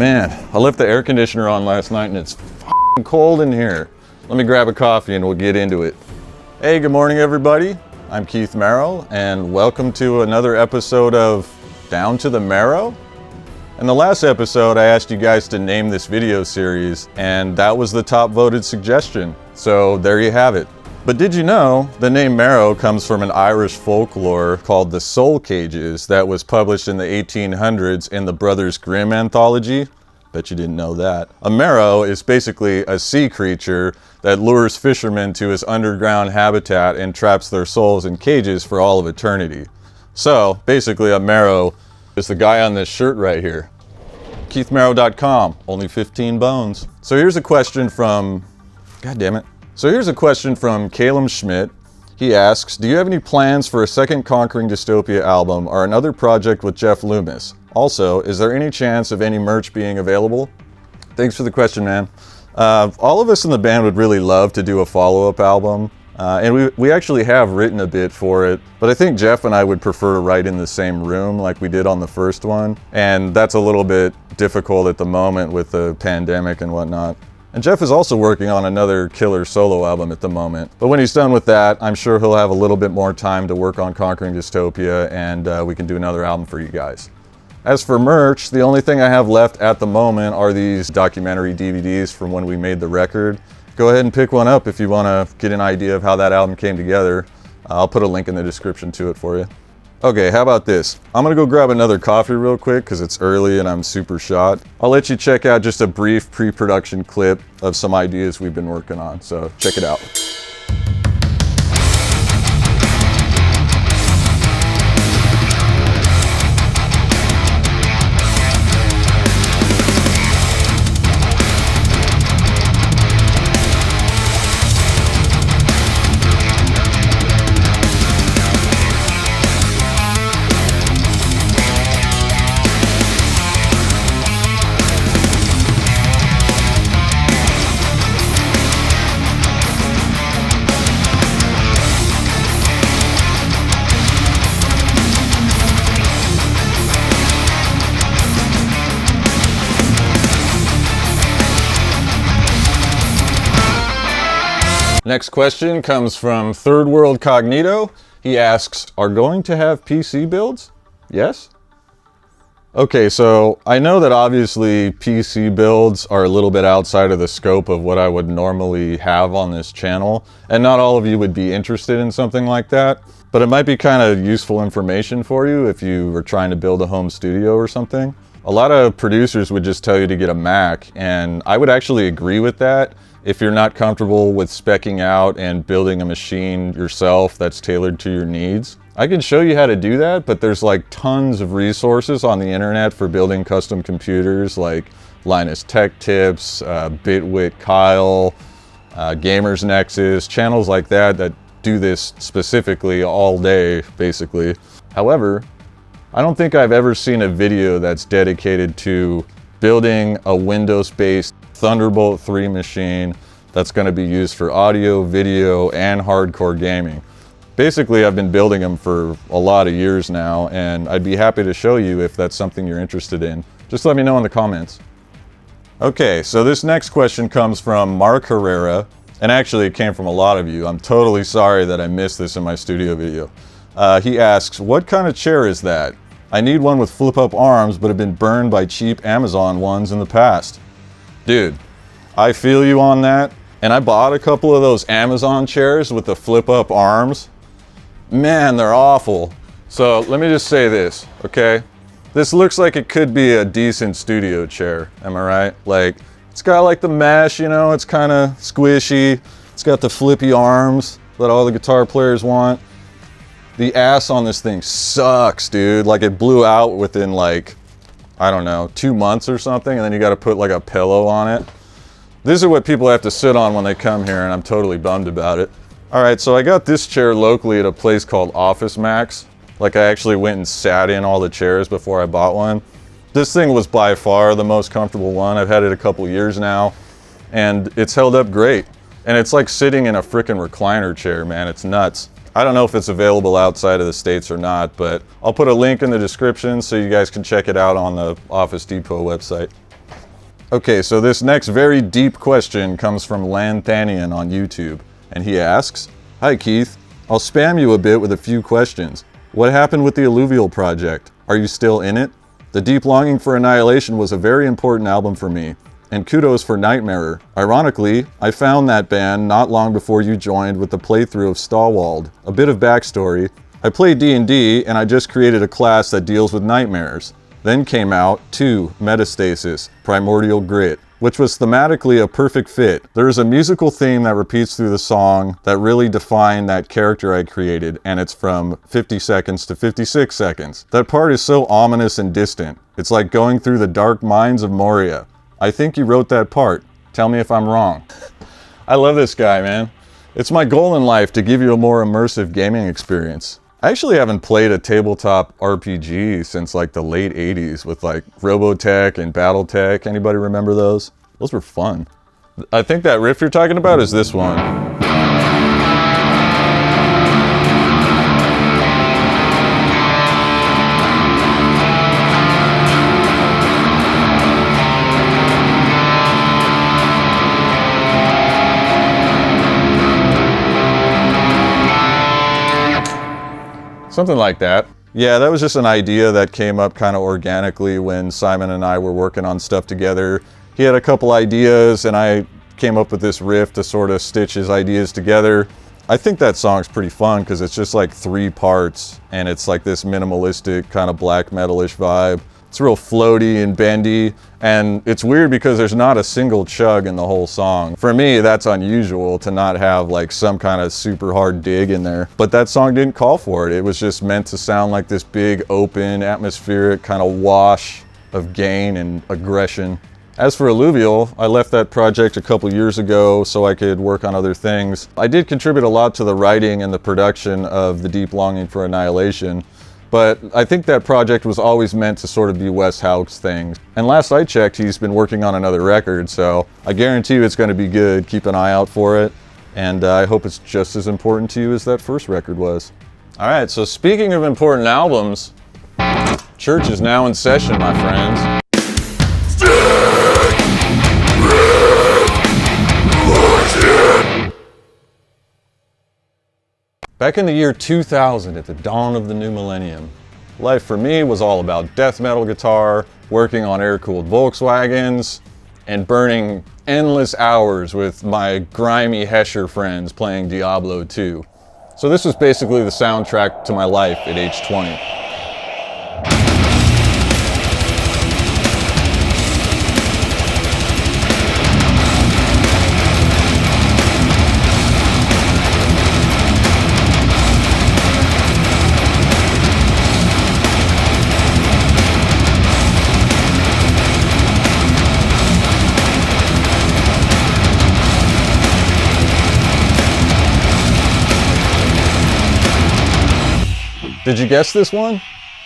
Man, I left the air conditioner on last night and it's f***ing cold in here. Let me grab a coffee and we'll get into it. Hey, good morning everybody. I'm Keith Merrow and welcome to another episode of Down to the Merrow. In the last episode, I asked you guys to name this video series and that was the top voted suggestion. So there you have it. But did you know the name Merrow comes from an Irish folklore called the Soul Cages that was published in the 1800s in the Brothers Grimm anthology? Bet you didn't know that. A Merrow is basically a sea creature that lures fishermen to his underground habitat and traps their souls in cages for all of eternity. So basically a Merrow is the guy on this shirt right here. KeithMerrow.com, only 15 bones. So here's a question from, God damn it. So here's a question from Caleb Schmidt. He asks, do you have any plans for a second Conquering Dystopia album or another project with Jeff Loomis? Also, is there any chance of any merch being available? Thanks for the question, man. All of us in the band would really love to do a follow-up album. And we actually have written a bit for it, but I think Jeff and I would prefer to write in the same room like we did on the first one. And that's a little bit difficult at the moment with the pandemic and whatnot. And Jeff is also working on another killer solo album at the moment. But when he's done with that, I'm sure he'll have a little bit more time to work on Conquering Dystopia and we can do another album for you guys. As for merch, the only thing I have left at the moment are these documentary DVDs from when we made the record. Go ahead and pick one up if you want to get an idea of how that album came together. I'll put a link in the description to it for you. Okay, how about this? I'm gonna go grab another coffee real quick because it's early and I'm super shot. I'll let you check out just a brief pre-production clip of some ideas we've been working on, so check it out. Next question comes from Third World Cognito. He asks, are going to have PC builds? Yes? Okay, so I know that obviously PC builds are a little bit outside of the scope of what I would normally have on this channel, and not all of you would be interested in something like that, but it might be kind of useful information for you if you were trying to build a home studio or something. A lot of producers would just tell you to get a Mac, and I would actually agree with that if you're not comfortable with speccing out and building a machine yourself that's tailored to your needs. I can show you how to do that, but there's like tons of resources on the internet for building custom computers like Linus Tech Tips, Bitwit Kyle, Gamers Nexus, channels like that that do this specifically all day, basically. However, I don't think I've ever seen a video that's dedicated to building a Windows-based Thunderbolt 3 machine that's going to be used for audio, video, and hardcore gaming. Basically, I've been building them for a lot of years now, and I'd be happy to show you if that's something you're interested in. Just let me know in the comments. Okay, so this next question comes from Mark Herrera, and actually it came from a lot of you. I'm totally sorry that I missed this in my studio video. He asks, what kind of chair is that? I need one with flip-up arms, but have been burned by cheap Amazon ones in the past. Dude, I feel you on that. And I bought a couple of those Amazon chairs with the flip-up arms. Man, they're awful. So let me just say this, okay? This looks like it could be a decent studio chair, am I right? Like, it's got like the mesh, you know, it's kind of squishy. It's got the flippy arms that all the guitar players want. The ass on this thing sucks, dude. Like, it blew out within like, I don't know, 2 months or something, and then you got to put like a pillow on it. These are what people have to sit on when they come here, and I'm totally bummed about it. All right, so I got this chair locally at a place called Office Max. Like, I actually went and sat in all the chairs before I bought one. This thing was by far the most comfortable one. I've had it a couple years now, and it's held up great. And it's like sitting in a frickin' recliner chair, man. It's nuts. I don't know if it's available outside of the States or not, but I'll put a link in the description so you guys can check it out on the Office Depot website. Okay, so this next very deep question comes from Lanthanian on YouTube, and he asks, "Hi Keith, I'll spam you a bit with a few questions. What happened with the Alluvial Project? Are you still in it? The Deep Longing for Annihilation was a very important album for me, and kudos for Nightmarer. Ironically, I found that band not long before you joined with the playthrough of Stallwald. A bit of backstory, I played D&D and I just created a class that deals with nightmares. Then came out 2, Metastasis, Primordial Grit, which was thematically a perfect fit. There is a musical theme that repeats through the song that really defined that character I created, and it's from 50 seconds to 56 seconds. That part is so ominous and distant. It's like going through the dark mines of Moria. I think you wrote that part. Tell me if I'm wrong." I love this guy, man. It's my goal in life to give you a more immersive gaming experience. I actually haven't played a tabletop RPG since like the late 80s with like Robotech and Battletech. Anybody remember those? Those were fun. I think that riff you're talking about is this one. Something like that. Yeah, that was just an idea that came up kind of organically when Simon and I were working on stuff together. He had a couple ideas and I came up with this riff to sort of stitch his ideas together. I think that song's pretty fun because it's just like 3 parts and it's like this minimalistic kind of black metal-ish vibe. It's real floaty and bendy, and it's weird because there's not a single chug in the whole song. For me, that's unusual to not have like some kind of super hard dig in there. But that song didn't call for it. It was just meant to sound like this big, open, atmospheric kind of wash of gain and aggression. As for Alluvial, I left that project a couple years ago so I could work on other things. I did contribute a lot to the writing and the production of The Deep Longing for Annihilation, but I think that project was always meant to sort of be Wes Hauck's thing. And last I checked, he's been working on another record, so I guarantee you it's going to be good. Keep an eye out for it, and I hope it's just as important to you as that first record was. All right, so speaking of important albums, church is now in session, my friends. Back in the year 2000, at the dawn of the new millennium, life for me was all about death metal guitar, working on air-cooled Volkswagens, and burning endless hours with my grimy Hesher friends playing Diablo II. So this was basically the soundtrack to my life at age 20. Did you guess this one?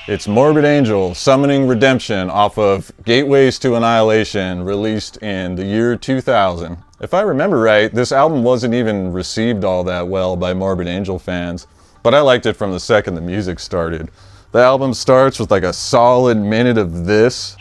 It's Morbid Angel, Summoning Redemption off of Gateways to Annihilation, released in the year 2000. If I remember right, this album wasn't even received all that well by Morbid Angel fans, but I liked it from the second the music started. The album starts with like a solid minute of this,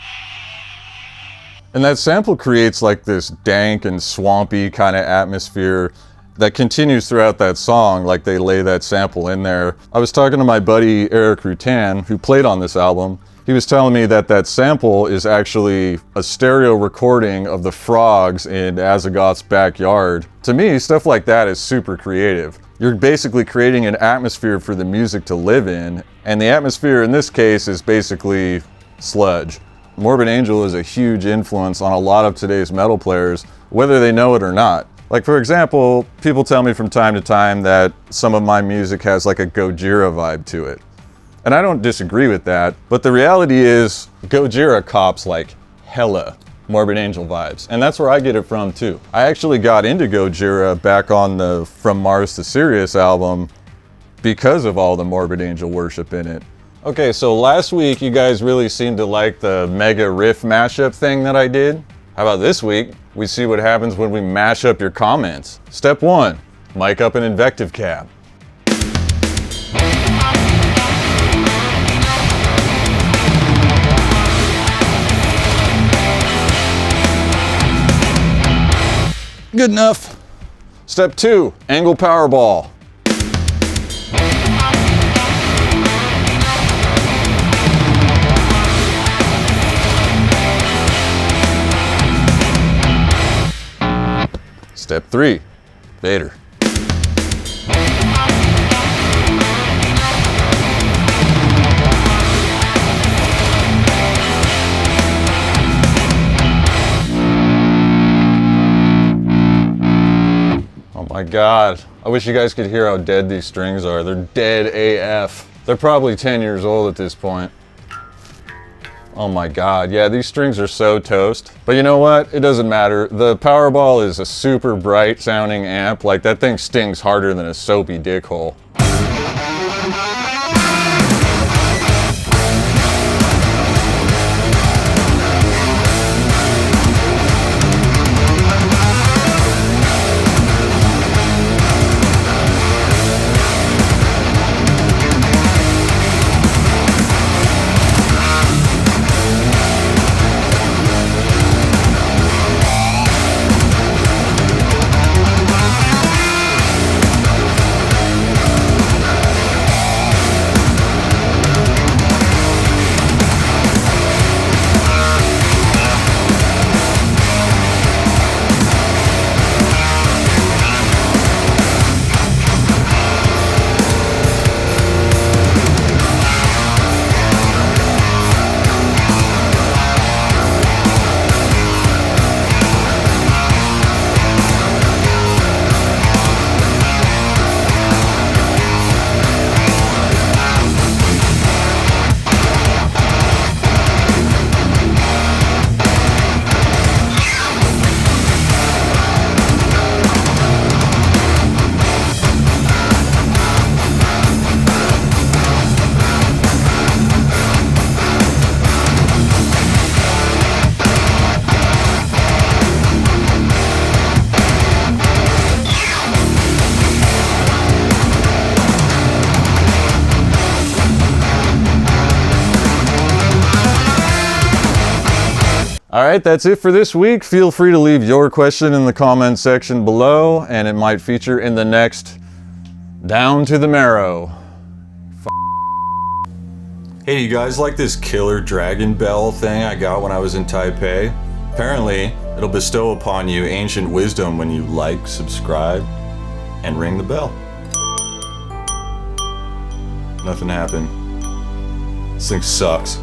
and that sample creates like this dank and swampy kind of atmosphere that continues throughout that song, like they lay that sample in there. I was talking to my buddy Eric Rutan, who played on this album. He was telling me that that sample is actually a stereo recording of the frogs in Azagoth's backyard. To me, stuff like that is super creative. You're basically creating an atmosphere for the music to live in, and the atmosphere in this case is basically sludge. Morbid Angel is a huge influence on a lot of today's metal players, whether they know it or not. Like, for example, people tell me from time to time that some of my music has like a Gojira vibe to it. And I don't disagree with that, but the reality is Gojira cops like hella Morbid Angel vibes, and that's where I get it from too. I actually got into Gojira back on the From Mars to Sirius album because of all the Morbid Angel worship in it. Okay, so last week you guys really seemed to like the mega riff mashup thing that I did. How about this week? We see what happens when we mash up your comments. Step 1, mic up an invective cab. Good enough. Step 2, angle power ball. Step 3, Vader. Oh my God, I wish you guys could hear how dead these strings are. They're dead AF. They're probably 10 years old at this point. Oh my God, yeah, these strings are so toast. But you know what? It doesn't matter. The Powerball is a super bright sounding amp. Like, that thing stings harder than a soapy dick hole. All right, that's it for this week. Feel free to leave your question in the comment section below, and it might feature in the next Down to the Merrow. Hey, you guys like this killer dragon bell thing I got when I was in Taipei? Apparently, it'll bestow upon you ancient wisdom when you like, subscribe, and ring the bell. Nothing happened. This thing sucks.